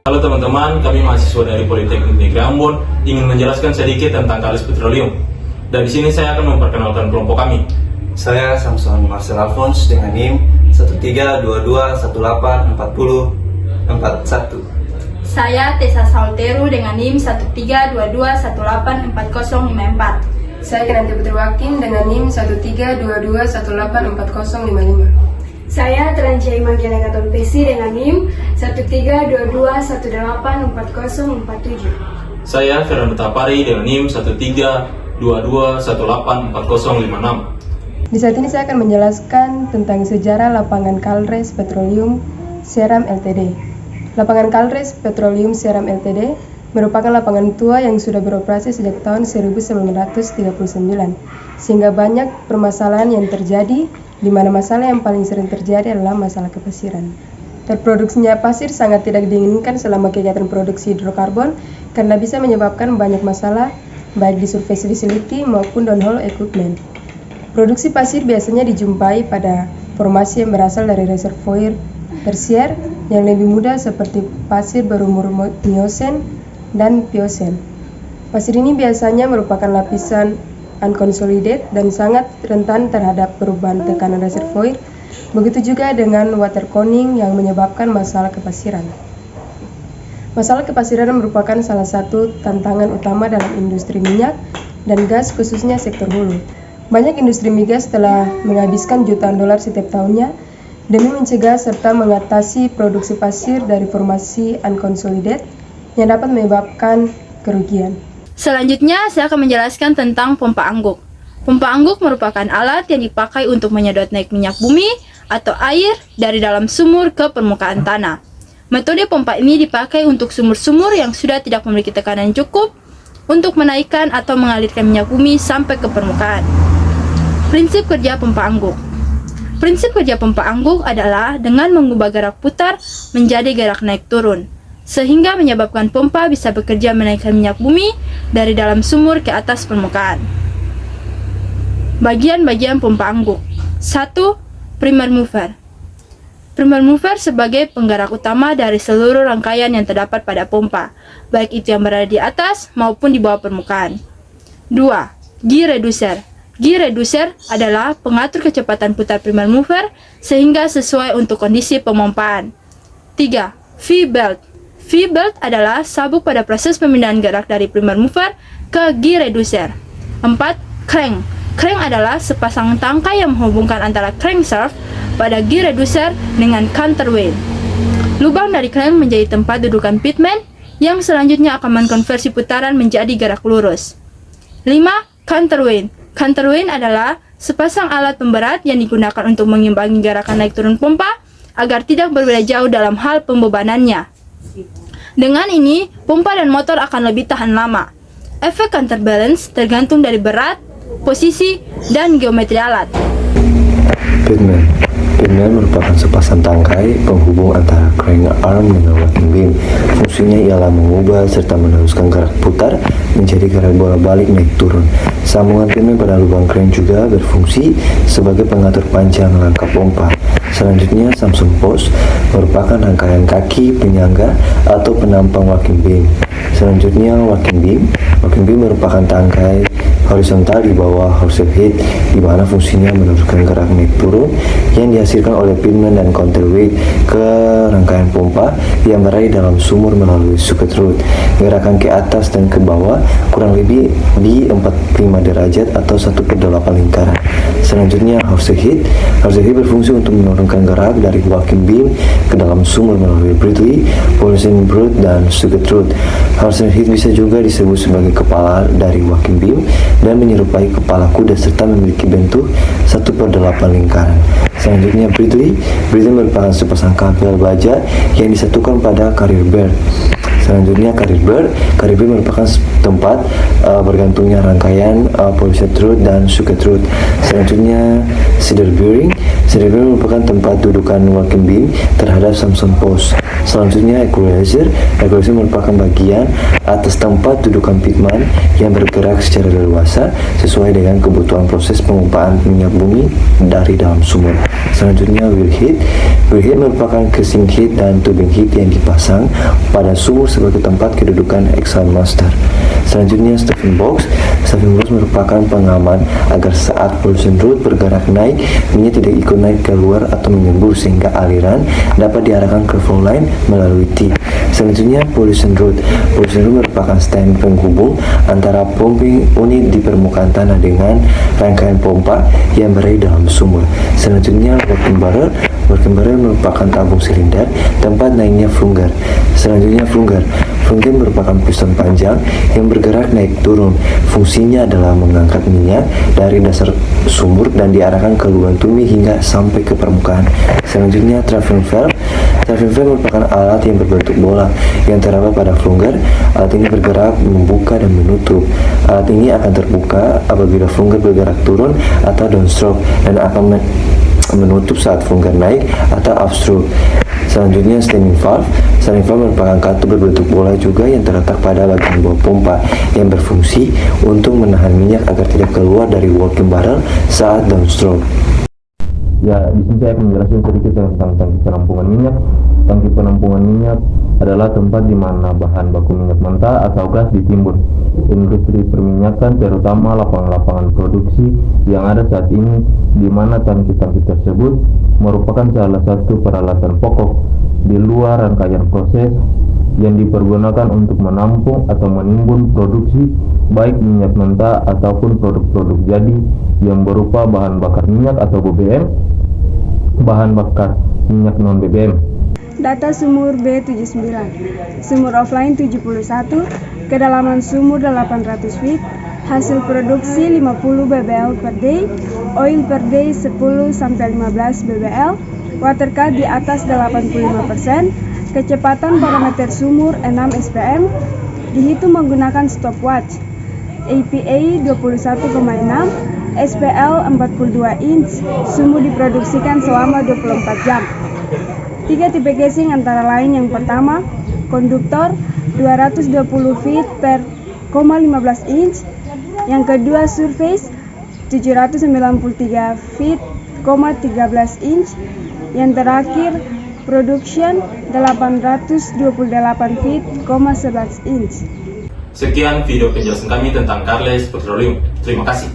Halo teman-teman, kami mahasiswa dari Politeknik Negeri Ambon ingin menjelaskan sedikit tentang Kalis Petroleum. Dan di sini saya akan memperkenalkan kelompok kami. Saya Samson Marcel Alphonse dengan NIM 1322184041. Saya Tessa Salteru dengan NIM 1322184054. Saya Kinanti Putri Wakin dengan NIM 1322184055. Saya Tranjai Magiana Gaton Pesi dengan NIM 1322184047. Saya Fernando Tapari dengan NIM 1322184056. Di saat ini saya akan menjelaskan tentang sejarah lapangan Kalres Petroleum Seram Ltd. Lapangan Kalres Petroleum Seram Ltd merupakan lapangan tua yang sudah beroperasi sejak tahun 1939, sehingga banyak permasalahan yang terjadi, di mana masalah yang paling sering terjadi adalah masalah kepasiran. Terproduksinya pasir sangat tidak diinginkan selama kegiatan produksi hidrokarbon karena bisa menyebabkan banyak masalah baik di surface facility maupun downhole equipment. Produksi pasir biasanya dijumpai pada formasi yang berasal dari reservoir tersier yang lebih muda seperti pasir berumur Miocene dan Pliocene. Pasir ini biasanya merupakan lapisan unconsolidated dan sangat rentan terhadap perubahan tekanan reservoir. Begitu juga dengan water cooling yang menyebabkan masalah kepasiran. Masalah kepasiran merupakan salah satu tantangan utama dalam industri minyak dan gas, khususnya sektor hulu. Banyak industri migas telah menghabiskan jutaan dolar setiap tahunnya demi mencegah serta mengatasi produksi pasir dari formasi unconsolidated yang dapat menyebabkan kerugian. Selanjutnya, saya akan menjelaskan tentang pompa angguk. Pompa angguk merupakan alat yang dipakai untuk menyedot naik minyak bumi atau air dari dalam sumur ke permukaan tanah. Metode pompa ini dipakai untuk sumur-sumur yang sudah tidak memiliki tekanan cukup untuk menaikkan atau mengalirkan minyak bumi sampai ke permukaan. Prinsip kerja pompa angguk. Prinsip kerja pompa angguk adalah dengan mengubah gerak putar menjadi gerak naik turun, sehingga menyebabkan pompa bisa bekerja menaikkan minyak bumi dari dalam sumur ke atas permukaan. Bagian-bagian pompa angguk. 1. Primer mover. Primer mover sebagai penggerak utama dari seluruh rangkaian yang terdapat pada pompa, baik itu yang berada di atas maupun di bawah permukaan. 2. Gear reducer. Gear reducer adalah pengatur kecepatan putar primer mover sehingga sesuai untuk kondisi pemompaan. 3. V-belt. V-belt adalah sabuk pada proses pemindahan gerak dari primer mover ke gear reducer. 4. Crank. Crank adalah sepasang tangkai yang menghubungkan antara crankshaft pada gear reducer dengan counterweight. Lubang dari crank menjadi tempat dudukan pitman yang selanjutnya akan mengkonversi putaran menjadi gerak lurus. 5. Counterweight. Counterweight adalah sepasang alat pemberat yang digunakan untuk mengimbangi gerakan naik turun pompa agar tidak berbeda jauh dalam hal pembebanannya. Dengan ini, pompa dan motor akan lebih tahan lama. Efek counterbalance tergantung dari berat, posisi, dan geometri alat. Pitman. Pitman merupakan sepasang tangkai penghubung antara crank arm dengan working beam. Fungsinya ialah mengubah serta meneruskan gerak putar menjadi gerak bolak-balik naik turun. Sambungan pitman pada lubang crank juga berfungsi sebagai pengatur panjang rangka pompa. Selanjutnya, Samson post merupakan rangkaian kaki penyangga atau penampang working beam. Selanjutnya, working beam. Working beam merupakan tangkai horizontal di bawah horseshoe head, di mana fungsinya meneruskan gerak naik turun yang dihasilkan oleh pitman dan counterweight ke rangkaian pompa yang berada dalam sumur melalui suket root. Gerakan ke atas dan ke bawah kurang lebih di 45 derajat atau 1/8 lingkaran. Selanjutnya, horseshoe head. Horseshoe head berfungsi untuk menurunkan gerak dari working beam ke dalam sumur melalui Bradley, Paulsen brood, dan suket root. Horseshoe head bisa juga disebut sebagai kepala dari working beam dan menyerupai kepala kuda serta memiliki bentuk 1/8 lingkaran. Selanjutnya, Bradley. Bradley merupakan sepasang kabel baja yang disatukan pada carrier belt. Selanjutnya Caribbean merupakan tempat bergantungnya rangkaian polyset root dan sugar root. Selanjutnya Cedar Bearing merupakan tempat dudukan walking beam terhadap Samson post. Selanjutnya Equalizer merupakan bagian atas tempat dudukan pitman yang bergerak secara leluasa sesuai dengan kebutuhan proses pengumpaan minyak bumi dari dalam sumur. Selanjutnya Wheel Head merupakan casing head dan tubing head yang dipasang pada sumur sebagai tempat kedudukan exhaust master. Selanjutnya Stuffing Box merupakan pengaman agar saat pollution root bergerak naik, minyak tidak ikut naik keluar atau menyembur sehingga aliran dapat diarahkan ke flow line melalui tip. Selanjutnya pollution root merupakan stand penghubung antara pumping unit di permukaan tanah dengan rangkaian pompa yang berada dalam sumur. Selanjutnya working barrel merupakan tabung silinder tempat naiknya flunger. Selanjutnya flunger merupakan piston panjang yang bergerak naik turun. Fungsinya adalah mengangkat minyak dari dasar sumur dan diarahkan ke lubang tumi hingga sampai ke permukaan. Selanjutnya traveling valve merupakan alat yang berbentuk bola yang terdapat pada flunger. Alat ini bergerak membuka dan menutup. Alat ini akan terbuka apabila flunger bergerak turun atau downstroke dan akan menutup saat flunger naik atau upstroke. Selanjutnya stemming valve merupakan kartu berbentuk bola juga yang terletak pada bagian bawah pompa yang berfungsi untuk menahan minyak agar tidak keluar dari working barrel saat downstroke. Ya, di sini saya akan menjelaskan sedikit tentang tangki penampungan minyak. Tangki penampungan minyak adalah tempat di mana bahan baku minyak mentah atau gas ditimbun. Industri perminyakan, terutama lapangan-lapangan produksi yang ada saat ini, di mana tangki-tangki tersebut merupakan salah satu peralatan pokok di luar rangkaian proses yang dipergunakan untuk menampung atau menimbun produksi baik minyak mentah ataupun produk-produk jadi yang berupa bahan bakar minyak atau BBM, bahan bakar minyak non BBM. Data sumur B79, sumur offline 71, kedalaman sumur 800 feet, hasil produksi 50 bbl per day, oil per day 10-15 bbl, water cut di atas 85%, kecepatan parameter sumur 6 SPM, dihitung menggunakan stopwatch, APA 21,6, SPL 42 inch, sumur diproduksikan selama 24 jam. 3 tipe casing antara lain yang pertama, konduktor 220 feet per 15 inch, yang kedua surface 793 feet 13 inch, yang terakhir production 828 feet 11 inch. Sekian video penjelasan kami tentang Carles Petroleum. Terima kasih.